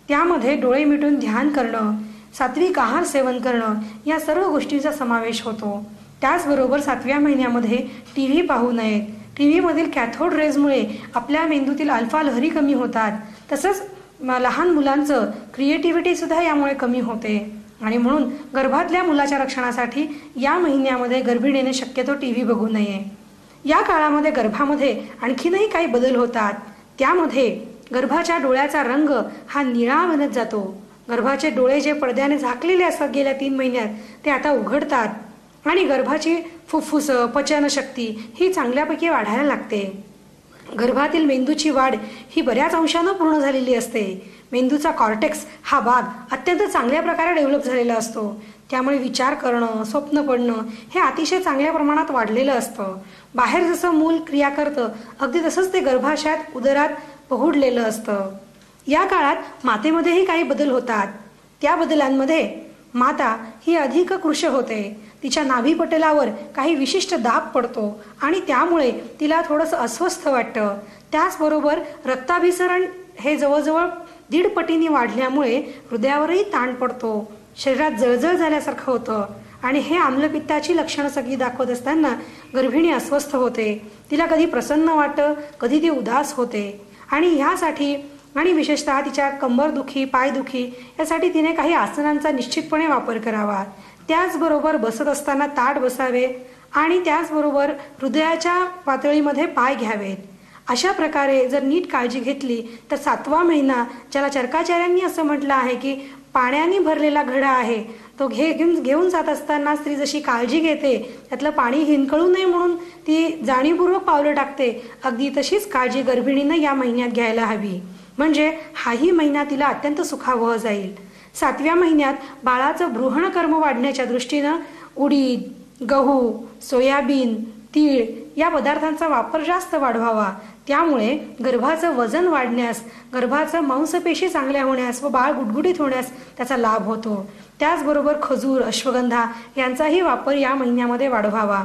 त्यामध्ये डोळे मिटून ध्यान करणं, सात्विक आहार सेवन करणं या सर्व गोष्टींचा समावेश होतो। त्याचबरोबर 7व्या महिन्यामध्ये टीव्ही पाहू नयेत। टीव्हीमधील कॅथोड रेजमुळे आपल्या मेंदूतील अल्फा लहरी कमी होतात। तसंच लहान मुलांचं क्रिएटिव्हिटी सुद्धा यामुळे कमी होते आणि म्हणून गर्भातल्या मुलाच्या रक्षणासाठी या महिन्यामध्ये गर्भिणीने शक्यतो टीव्ही बघू नये। या काळामध्ये गर्भामध्ये आणखीनही काही बदल होतात। त्यामध्ये गर्भाच्या डोळ्याचा रंग हा निळा बनत जातो। गर्भाचे डोळे जे पडद्याने झाकलेले असतात गेल्या 3 महिन्यात ते आता उघडतात आणि गर्भाची फुफ्फुसं, पचनशक्ती ही चांगल्यापैकी वाढायला लागते। गर्भातील मेंदूची वाढ ही बऱ्याच अंशाने पूर्ण झालेली असते। मेंदूचा कॉर्टेक्स हा भाग अत्यंत चांगल्या प्रकारे डेव्हलप झालेला असतो। त्यामुळे विचार करणं, स्वप्न पडणं हे अतिशय चांगल्या प्रमाणात वाढलेलं असतं। बाहेर जसं मूल क्रिया करतं अगदी तसंच ते गर्भाशयात उदरात पहुडलेलं असतं। या काळात मातेमध्येही काही बदल होतात। त्या बदलांमध्ये माता ही अधिक कृश होते। तिच्या नाभीपटलावर काही विशिष्ट दाब पडतो आणि त्यामुळे तिला थोडंसं अस्वस्थ वाटतं। त्याचबरोबर रक्ताभिसरण हे जवळजवळ 1.5 पटीने वाढल्यामुळे हृदयावरही ताण पडतो। शरीरात जळजळ झाल्यासारखं होतं आणि हे आम्लपित्ताची लक्षणं सगळी दाखवत असताना गर्भिणी अस्वस्थ होते। तिला कधी प्रसन्न वाटतं, कधी ती उदास होते आणि ह्यासाठी आणि विशेषतः तिच्या कंबरदुखी, पायदुखी यासाठी तिने काही आसनांचा निश्चितपणे वापर करावा। त्याचबरोबर बसत असताना ताठ बसावे आणि त्याचबरोबर हृदयाच्या पातळीमध्ये पाय घ्यावेत। अशा प्रकारे जर नीट काळजी घेतली तर 7वा महिना, ज्याला चरकाचार्यांनी असं म्हटलं आहे की पाण्याने भरलेला घडा आहे, तो घेऊन जात असताना स्त्री जशी काळजी घेते, त्यातलं पाणी हिंकळू नये म्हणून ती जाणीवपूर्वक पावलं टाकते, अगदी तशीच काळजी गर्भिणीनं या महिन्यात घ्यायला हवी। म्हणजे हाही महिना तिला अत्यंत सुखावह जाईल। 7व्या महिन्यात बाळाचं भ्रूणकर्म वाढण्याच्या दृष्टीनं उडीद, गहू, सोयाबीन, तीळ या पदार्थांचा वापर जास्त वाढवावा। त्यामुळे गर्भाचं वजन वाढण्यास, गर्भाचं मांसपेशी चांगल्या होण्यास व बाळ गुटगुटीत होण्यास त्याचा लाभ होतो। त्याचबरोबर खजूर, अश्वगंधा यांचाही वापर या महिन्यामध्ये वाढवावा।